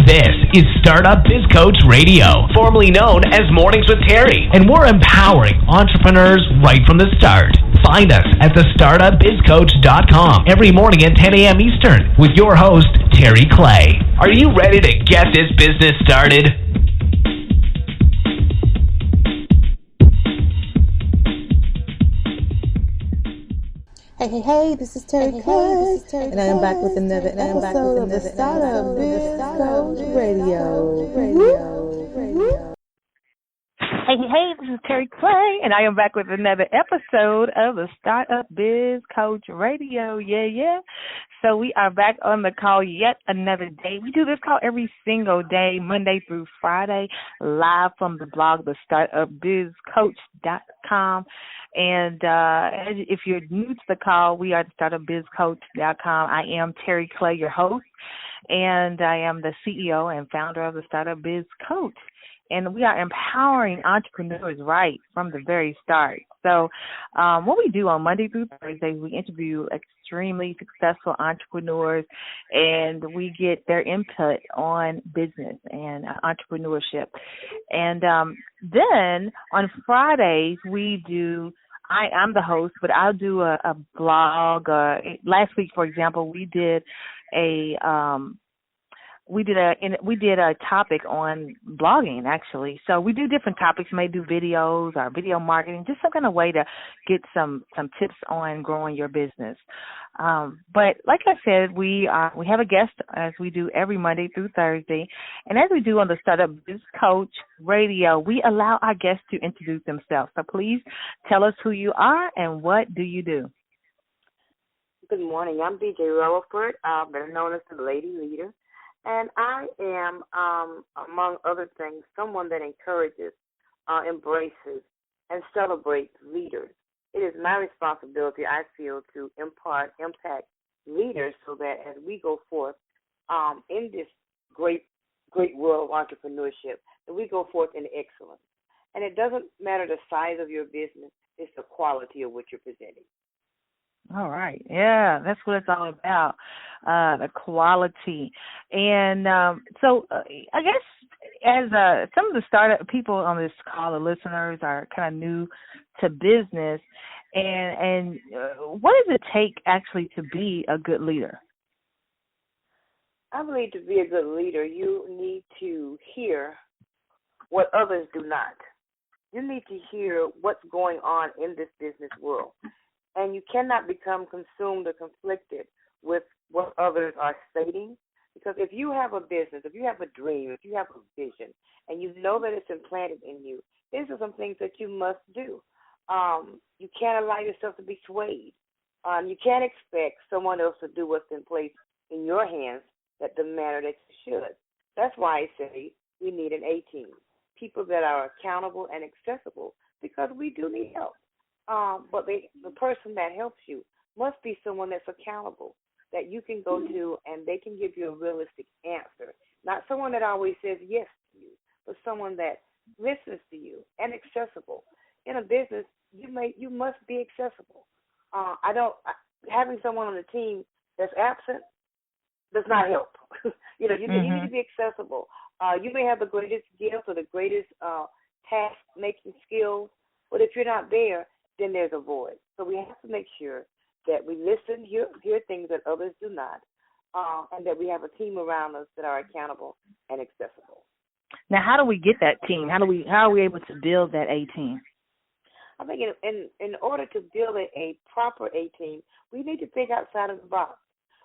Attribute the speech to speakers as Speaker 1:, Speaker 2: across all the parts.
Speaker 1: This is Startup Biz Coach Radio, formerly known as Mornings with Terry, and we're empowering entrepreneurs right from the start. Find us at thestartupbizcoach.com every morning at 10 a.m. Eastern with your host, Terry Clay. Are you ready to get this business started?
Speaker 2: Hey, this is Terry Clay, and I am back with another episode of the Startup Biz Coach Radio.
Speaker 3: Hey, this is Terry Clay, and I am back with another episode of the Startup Biz Coach Radio. Yeah. So we are back on the call yet another day. We do this call every single day, Monday through Friday, live from the blog, thestartupbizcoach.com. And if you're new to the call, we are at startupbizcoach.com. I am Terry Clay, your host, and I am the CEO and founder of the Startup Biz Coach. And we are empowering entrepreneurs right from the very start. So what we do on Monday through Thursday, we interview extremely successful entrepreneurs, and we get their input on business and entrepreneurship. And then on Fridays, we do I'm the host, but I'll do a blog. Last week, for example, we did a topic on blogging, actually. So we do different topics. We may do videos or video marketing, just some kind of way to get some tips on growing your business. But like I said, we have a guest, as we do every Monday through Thursday. And as we do on the Startup Biz Coach Radio, we allow our guests to introduce themselves. So please tell us who you are and what do you do.
Speaker 4: Good morning. I'm DJ Rutherford, better known as the Lady Leader. And I am, among other things, someone that encourages, embraces, and celebrates leaders. It is my responsibility, I feel, to impact leaders so that as we go forth in this great world of entrepreneurship, that we go forth in excellence. And it doesn't matter the size of your business, it's the quality of what you're presenting.
Speaker 3: All right. Yeah, that's what it's all about, the quality. And so I guess as some of the startup people on this call, the listeners, are kind of new to business, and what does it take actually to be a good leader?
Speaker 4: I believe to be a good leader, you need to hear what others do not. You need to hear what's going on in this business world. And you cannot become consumed or conflicted with what others are stating. Because if you have a business, if you have a dream, if you have a vision, and you know that it's implanted in you, these are some things that you must do. You can't allow yourself to be swayed. You can't expect someone else to do what's in place in your hands that the manner that you should. That's why I say we need an A-team, people that are accountable and accessible, because we do need help. But the person that helps you must be someone that's accountable, that you can go to and they can give you a realistic answer. Not someone that always says yes to you, but someone that listens to you and accessible. In a business, you must be accessible. Having someone on the team that's absent does not help. You need to be accessible. You may have the greatest gifts or the greatest task-making skills, but if you're not there, then there's a void. So we have to make sure that we listen, hear things that others do not, and that we have a team around us that are accountable and accessible.
Speaker 3: Now, how do we get that team? How are we able to build that A-team?
Speaker 4: I think in order to build a proper A-team, we need to think outside of the box.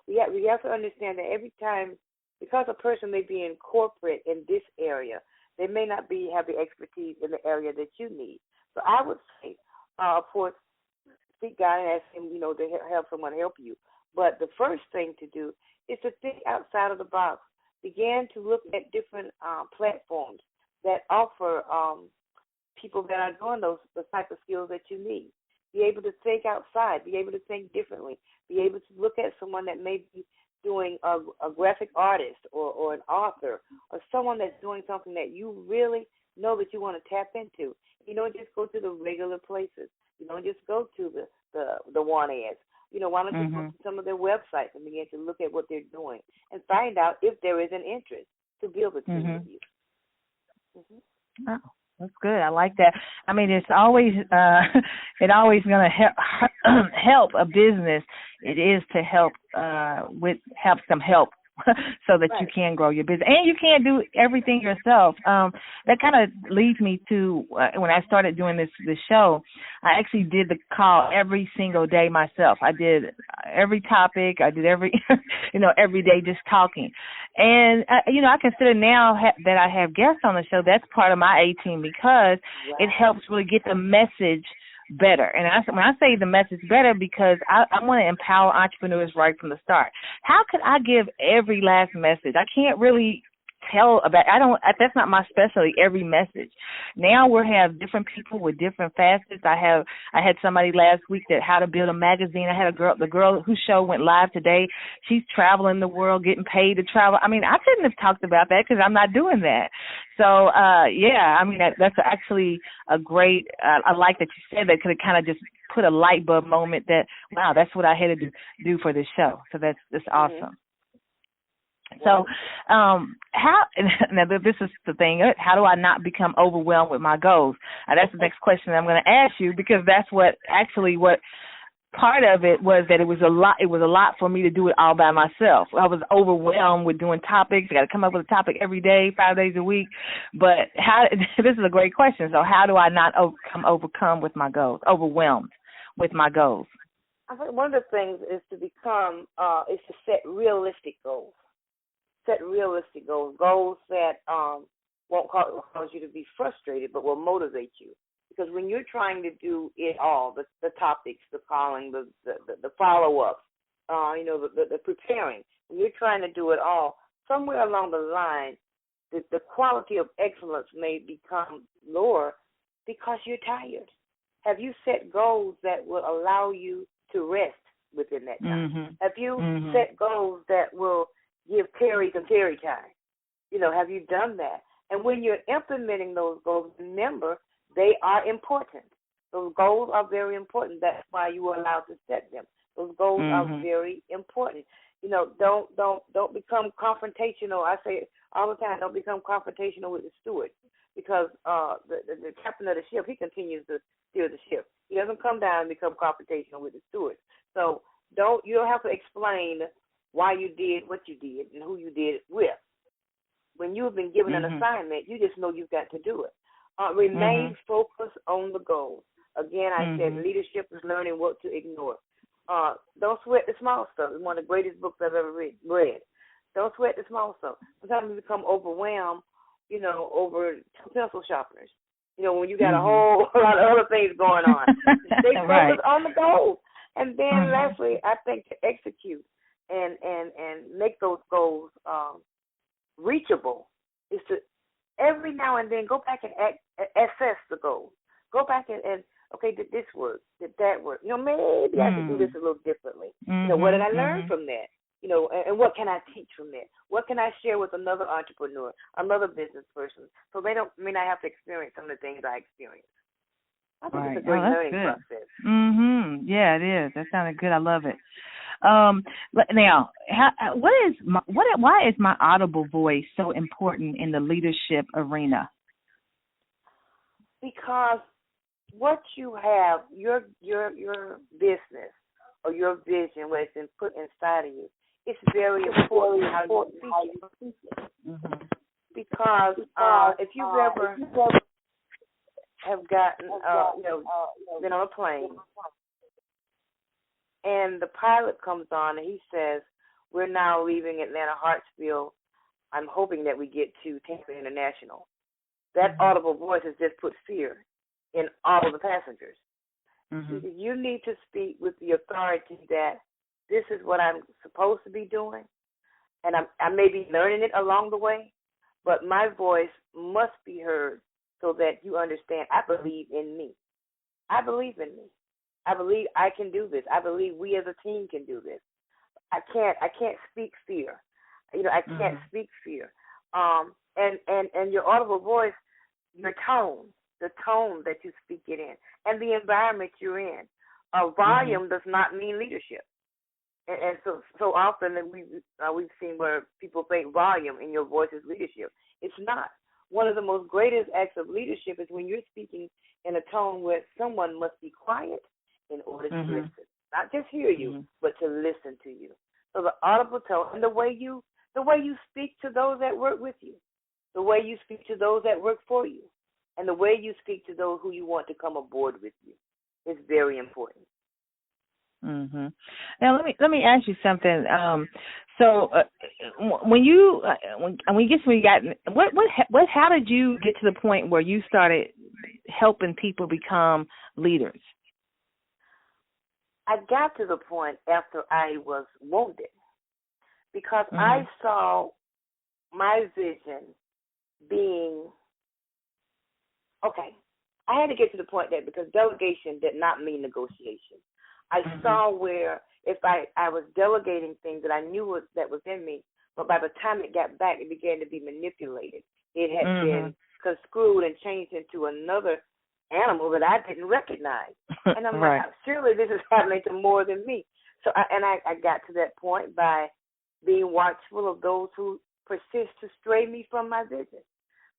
Speaker 4: We have to understand that every time, because a person may be in corporate in this area, they may not have the expertise in the area that you need. So I would say, of course, seek God and ask Him, to have someone help you. But the first thing to do is to think outside of the box. Begin to look at different platforms that offer people that are doing the type of skills that you need. Be able to think outside. Be able to think differently. Be able to look at someone that may be doing a graphic artist or an author or someone that's doing something that you really know that you want to tap into. You don't just go to the regular places. You don't just go to the want ads. Why don't you go to some of their websites and begin to look at what they're doing and find out if there is an interest. to build a team
Speaker 3: Mhm.
Speaker 4: with you.
Speaker 3: Oh, that's good. I like that. I mean, it's always it always going to help a business. It is to help have some help so that you can grow your business, and you can't do everything yourself. That kind of leads me to when I started doing this show. I actually did the call every single day myself. I did every topic. I did every every day just talking. And I consider now that I have guests on the show, that's part of my A team because it helps really get the message better. And when I say the message better, because I want to empower entrepreneurs right from the start. How could I give every last message? I can't really tell about. That's not my specialty. Every message. Now we have different people with different facets. I had somebody last week that how to build a magazine. I had the girl whose show went live today. She's traveling the world, getting paid to travel. I mean, I couldn't have talked about that because I'm not doing that. So I mean that's actually a great. I like that you said that because it kind of just put a light bulb moment that wow, that's what I had to do for this show. So that's awesome. So, how? Now, this is the thing. How do I not become overwhelmed with my goals? That's the next question I'm going to ask you because that's what part of it was that it was a lot. It was a lot for me to do it all by myself. I was overwhelmed with doing topics. I got to come up with a topic every day, 5 days a week. But how? This is a great question. So, how do I not overcome with my goals? Overwhelmed with my goals.
Speaker 4: I think one of the things is to become is to set realistic goals. Set realistic goals that won't cause you to be frustrated, but will motivate you. Because when you're trying to do it all, the topics, the calling, the follow-ups, the preparing, when you're trying to do it all, somewhere along the line, the quality of excellence may become lower because you're tired. Have you set goals that will allow you to rest within that time?
Speaker 3: Mm-hmm.
Speaker 4: Have you set goals that will give Terry some Terry time? Have you done that? And when you're implementing those goals, remember, they are important. Those goals are very important. That's why you are allowed to set them. Those goals are very important. Don't become confrontational. I say all the time, don't become confrontational with the steward because the captain of the ship, he continues to steer the ship. He doesn't come down and become confrontational with the steward. So you don't have to explain why you did what you did and who you did it with. When you have been given an assignment, you just know you've got to do it. Remain focused on the goals. Again, I said leadership is learning what to ignore. Don't sweat the small stuff. It's one of the greatest books I've ever read. Don't sweat the small stuff. Sometimes we become overwhelmed, over pencil sharpeners. When you got a whole lot of other things going on. Stay focused on the goals. And then lastly, I think to execute and make those goals reachable is to every now and then go back and assess the goals. Go back and okay, did this work? Did that work? Maybe I could do this a little differently. What did I learn from that? And what can I teach from that? What can I share with another entrepreneur, another business person, so they may not have to experience some of the things I experienced. I think it's a great learning process.
Speaker 3: Yeah, it is. That sounded good. I love it. Now, why is my audible voice so important in the leadership arena?
Speaker 4: Because what you have, your business or your vision, what it's been put inside of you, it's very important how you speak it. Because if you've ever have gotten, been on a plane, and the pilot comes on and he says, "We're now leaving Atlanta Hartsfield. I'm hoping that we get to Tampa International." That audible voice has just put fear in all of the passengers. You need to speak with the authority that this is what I'm supposed to be doing, and I may be learning it along the way, but my voice must be heard so that you understand I believe in me. I believe in me. I believe I can do this. I believe we as a team can do this. I can't speak fear. I can't speak fear. And your audible voice, your tone, the tone that you speak it in, and the environment you're in. Volume does not mean leadership. And so often that we've seen where people think volume in your voice is leadership. It's not. One of the most greatest acts of leadership is when you're speaking in a tone where someone must be quiet in order to listen, not just hear you, but to listen to you. So the audible tone and the way you speak to those that work with you, the way you speak to those that work for you, and the way you speak to those who you want to come aboard with you is very important.
Speaker 3: Now let me ask you something. How did you get to the point where you started helping people become leaders?
Speaker 4: I got to the point after I was wounded because I saw my vision being okay. I had to get to the point that because delegation did not mean negotiation. I saw where if I was delegating things that I knew that was in me, but by the time it got back, it began to be manipulated. It had been construed and changed into another animal that I didn't recognize. And I'm like, surely this is happening to more than me. So I got to that point by being watchful of those who persist to stray me from my vision.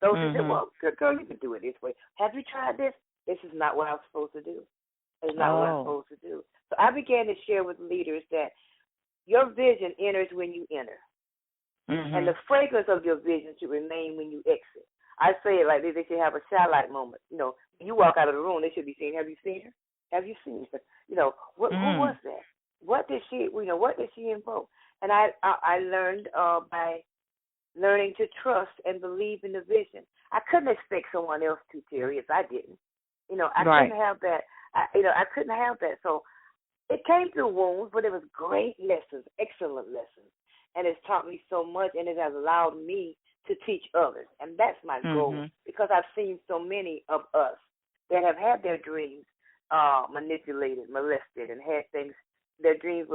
Speaker 4: Those who say, well, good girl, you can do it this way. Have you tried this? This is not what I'm supposed to do. It's not what I'm supposed to do. So I began to share with leaders that your vision enters when you enter. And the fragrance of your vision should remain when you exit. I say it like this, they should have a satellite moment. You know, when you walk out of the room, they should be saying, have you seen her? Have you seen her? You know, who was that? What did she invoke? And I learned by learning to trust and believe in the vision. I couldn't expect someone else to, Terry, if I didn't. You know, I couldn't have that. I couldn't have that. So it came through wounds, but it was great lessons, excellent lessons. And it's taught me so much, and it has allowed me to teach others. And that's my goal, because I've seen so many of us that have had their dreams manipulated, molested, and had things. Their dreams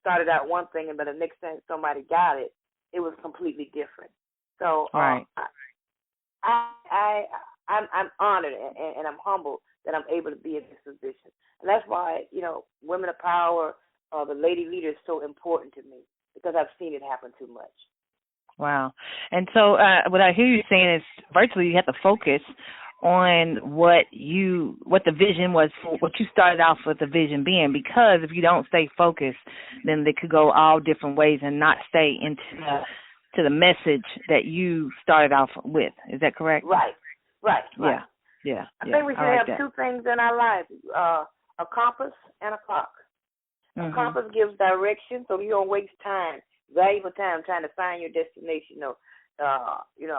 Speaker 4: started out one thing, and by the next time somebody got it, it was completely different. So I'm honored and I'm humbled that I'm able to be in this position. And that's why, you know, women of power, the lady leader is so important to me, because I've seen it happen too much.
Speaker 3: Wow. And so what I hear you saying is virtually you have to focus on what the vision was, for what you started off with the vision being, because if you don't stay focused, then they could go all different ways and not stay into to the message that you started off with. Is that correct?
Speaker 4: Right.
Speaker 3: Yeah.
Speaker 4: I think we should have two things in our lives, a compass and a clock. A compass gives direction, so you don't waste time, valuable time, trying to find your destination. I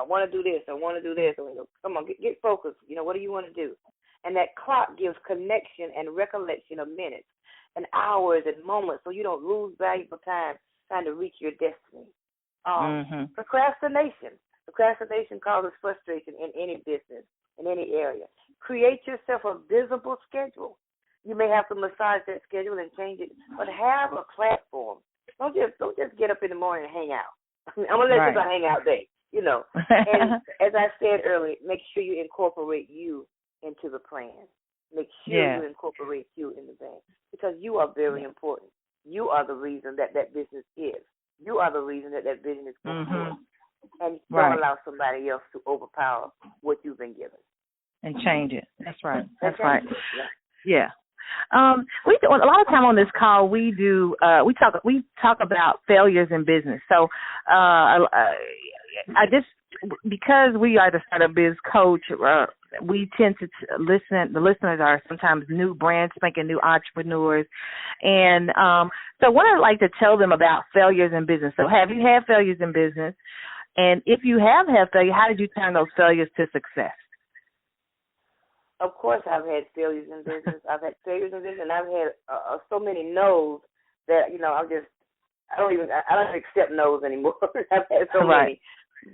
Speaker 4: want to do this. I want to do this. Come on, get focused. You know, what do you want to do? And that clock gives connection and recollection of minutes and hours and moments, so you don't lose valuable time trying to reach your destiny. Procrastination causes frustration in any business, in any area. Create yourself a visible schedule. You may have to massage that schedule and change it, but have a platform. Don't just get up in the morning and hang out. I'm gonna let you hang out day, you know. And as I said earlier, make sure you incorporate you into the plan. Make sure you incorporate you in the plan, because you are very important. You are the reason that business is. You are the reason that vision is going forward. And don't allow somebody else to overpower what you've been given.
Speaker 3: And change it. That's right. Yeah. We do, a lot of time on this call we talk about failures in business. So I just, because we are the Startup Biz Coach, we tend to listen. The listeners are sometimes new brands, making new entrepreneurs, and so what I'd like to tell them about failures in business. So, have you had failures in business? And if you have had failure, how did you turn those failures to success?
Speaker 4: Of course, I've had failures in business. I've had failures in business, and I've had so many no's that I don't accept no's anymore. I've had so many.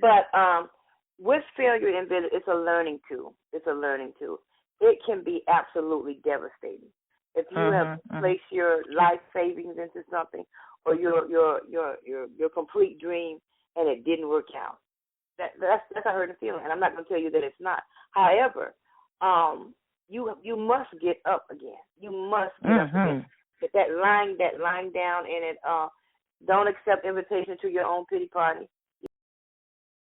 Speaker 4: But with failure in business, it's a learning tool. It can be absolutely devastating if you have placed your life savings into something, or your complete dream, and it didn't work out. That's a hurting feeling, and I'm not going to tell you that it's not. However, you must get up again. You must get up again. that lying down in it. Don't accept invitation to your own pity party.